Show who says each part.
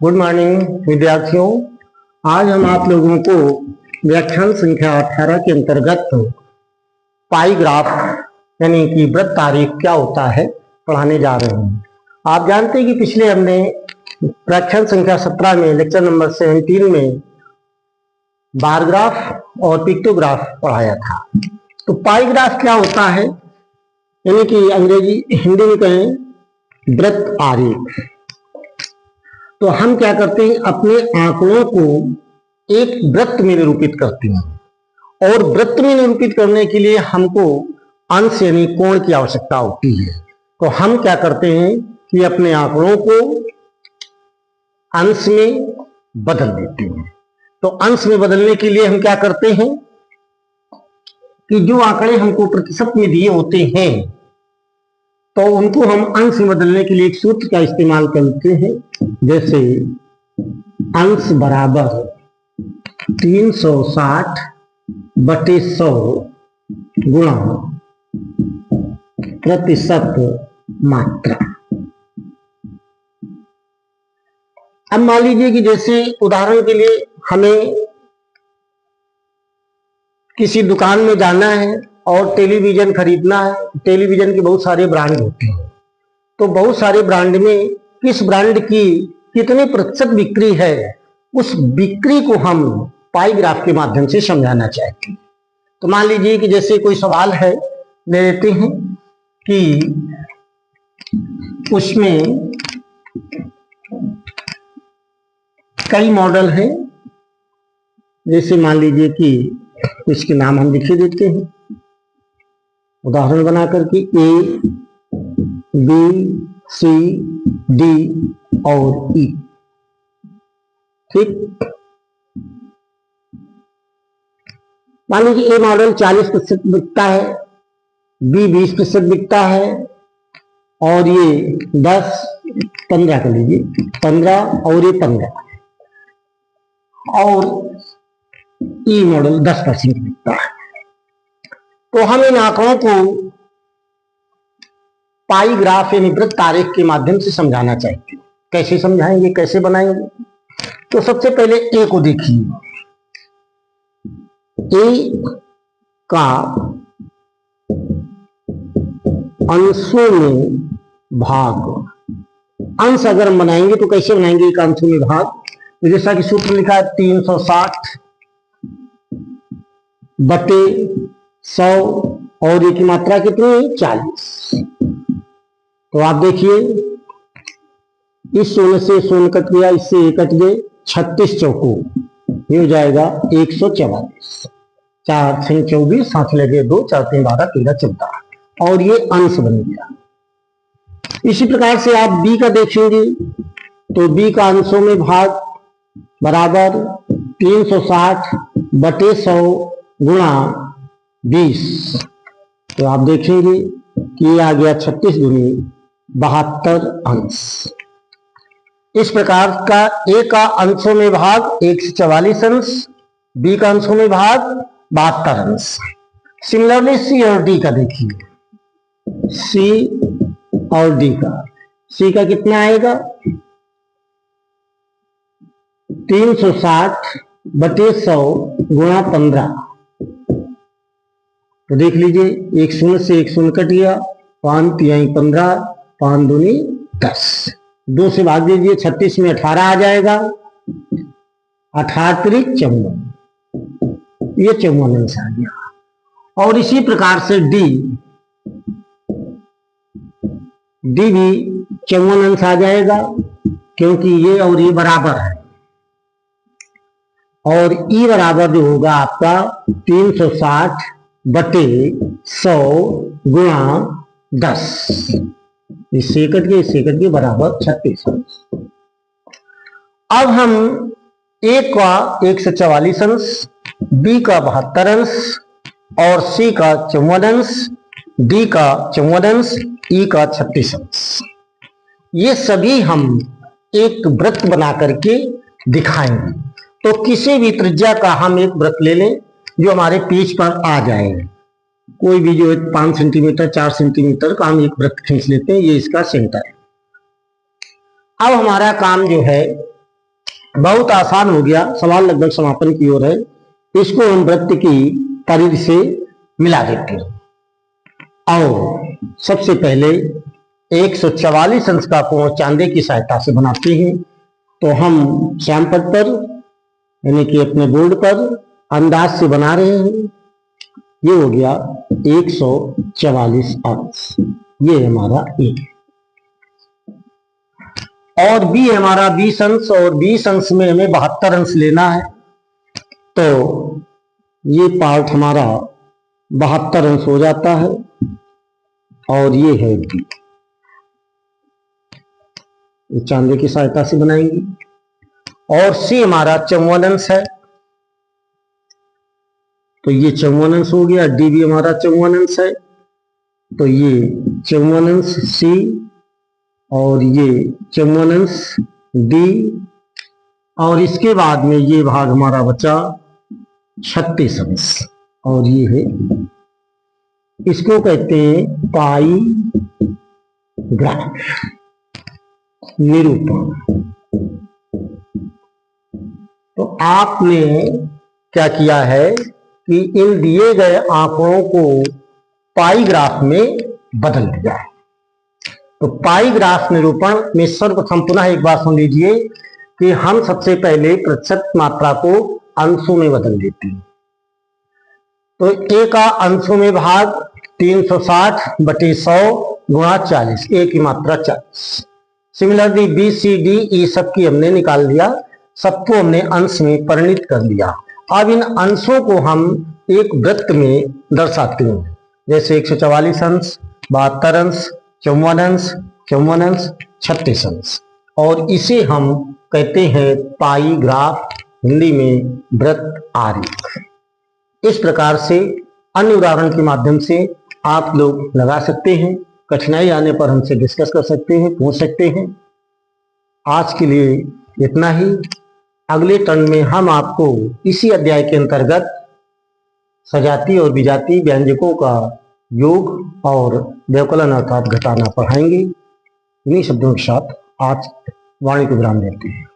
Speaker 1: Good morning विद्यार्थियों। आज हम आप लोगों को व्याख्यान संख्या 18 के अंतर्गत पाई ग्राफ यानी कि वृत्त आरेख क्या होता है पढ़ाने जा रहे हैं। आप जानते हैं कि पिछले हमने व्याख्यान संख्या 17 में लेक्चर नंबर 17 में बार ग्राफ और पिक्टोग्राफ पढ़ाया था। तो पाई ग्राफ क्या होता है, यानी कि अंग्रेजी हिंदी में कहें वृत्त आरेख। तो हम क्या करते हैं, अपने आंकड़ों को एक वृत्त में निरूपित करते हैं और वृत्त में निरूपित करने के लिए हमको अंश यानी कोण की आवश्यकता होती है। तो हम क्या करते हैं कि अपने आंकड़ों को अंश में बदल देते हैं। तो अंश में बदलने के लिए हम क्या करते हैं कि जो आंकड़े हमको प्रतिशत में दिए होते हैं तो उनको हम अंश में बदलने के लिए एक सूत्र का इस्तेमाल करते हैं। जैसे अंश बराबर 360/100 गुणा प्रतिशत मात्रा। अब मान लीजिए कि जैसे उदाहरण के लिए हमें किसी दुकान में जाना है और टेलीविजन खरीदना है। टेलीविजन के बहुत सारे ब्रांड होते हैं, तो बहुत सारे ब्रांड में किस ब्रांड की कितने प्रतिशत बिक्री है, उस बिक्री को हम पाई ग्राफ के माध्यम से समझाना चाहते हैं। तो मान लीजिए कि जैसे कोई सवाल है, ले लेते हैं कि उसमें कई मॉडल हैं। जैसे मान लीजिए कि इसके नाम हम लिखे देते हैं उदाहरण बना करके A, B, C, D और E। ठीक, मान लीजिए A मॉडल 40% बिकता है, B 20% बिकता है और ये 10-15 कर लीजिए, 15 और ये 15 और E मॉडल 10% बिकता है। तो हम इन आंकड़ों को पाई ग्राफ यानी वृत्त आरेख के माध्यम से समझाना चाहते हैं। कैसे समझाएंगे, कैसे बनाएंगे? तो सबसे पहले ए को देखिए। ए का अंशों में भाग, अंश अगर हम बनाएंगे तो कैसे बनाएंगे एक अंशों में भाग? तो जैसा कि सूत्र लिखा है 360/100 और ये की मात्रा कितनी है 40। तो आप देखिए इस 16 से 16 कट गया, इससे ये कट गए, 36 चौको ये हो जाएगा 144। 4 6 24, साथ लगे 2, 4 3 12, 13 14 और ये अंश बन गया। इसी प्रकार से आप बी का देखेंगे तो बी का अंशों में भाग बराबर 360/100 गुणा 20। तो आप देखेंगे कि ये आ गया 36 दूनी 72 अंश। इस प्रकार का ए का अंशों में भाग 144 अंश, बी का अंशों में भाग 72 अंश। सिमिलरली सी और डी का देखिए, सी और डी का, सी का कितना आएगा 360/100 गुणा 15। तो देख लीजिए एक 0 से एक 0 कट गया, 5 3 15, 5 दूनी 10, 2 से भाग दीजिए, 36 में 18 आ जाएगा, 18 3 54, ये 54 अंश आ गया। और इसी प्रकार से डी भी 54 अंश आ जाएगा क्योंकि ये और ये बराबर है। और ई बराबर जो होगा आपका 360/100 गुणा 10, इससे कट गए बराबर 36 अंश। अब हम ए का 144 अंश, बी का 72 अंश और सी का 54 अंश, डी का 54 अंश, ई का 36 अंश, ये सभी हम एक वृत्त बना करके दिखाएंगे। तो किसी भी त्रिज्या का हम एक वृत्त ले लें जो हमारे पेज पर आ जाए। कोई भी जो 5 सेंटीमीटर 4 सेंटीमीटर का हम एक वृत्त खींच लेते हैं, ये इसका सेंटर है। अब हमारा काम जो है बहुत आसान हो गया, सवाल लगभग समापन की ओर है। इसको हम वृत्त की परिधि से मिला देते हैं और सबसे पहले 144 अंश का कोण चांदे की सहायता से बनाते हैं। तो हम श्यामपट्ट पर यानी कि अपने बोर्ड पर अंदाज से बना रहे हैं। ये हो गया 144 अंश, ये हमारा ए। और बी हमारा 20 अंश, और 20 अंश में हमें 72 अंश लेना है। तो ये पार्ट हमारा 72 अंश हो जाता है और ये है बी। चांदे की सहायता से बनाएंगे। और सी हमारा 54 अंश है, तो ये 54 अंश हो गया। डी भी हमारा 54 अंश है, तो ये 54 अंश सी और ये 54 अंश डी। और इसके बाद में ये भाग हमारा बचा 36 अंश, और ये है, इसको कहते हैं पाई ग्राफ निरूपण। तो आपने क्या किया है कि इन दिए गए आंकड़ों को पाई ग्राफ में बदल दिया है। तो पाई ग्राफ निरूपण में सर्वप्रथम पुनः एक बार सुन लीजिए कि हम सबसे पहले प्रतिशत मात्रा को अंशों में बदल देते हैं। तो ए का अंशों में भाग 360/100 गुणा 40, ए की मात्रा 40। Similarly B C D E सबकी हमने निकाल लिया, सबको हमने अंश में परिणित कर लिया। अब इन अंशों को हम एक वृत्त में दर्शाते हैं, जैसे 144 अंश, 72 अंश, 54 अंश, 54 अंश, 36 अंश, और इसे हम कहते हैं पाई ग्राफ, हिंदी में वृत्त आरेख। इस प्रकार से अन्य उदाहरण के माध्यम से आप लोग लगा सकते हैं। कठिनाई आने पर हमसे डिस्कस कर सकते हैं, पूछ सकते हैं। आज के लिए इतना ही। अगले टर्न में हम आपको इसी अध्याय के अंतर्गत सजाती और विजातीय व्यंजकों का योग और व्यवकलन अर्थात घटाना पढ़ाएंगे। इन्हीं शब्दों के साथ आज वाणी को विराम देते हैं।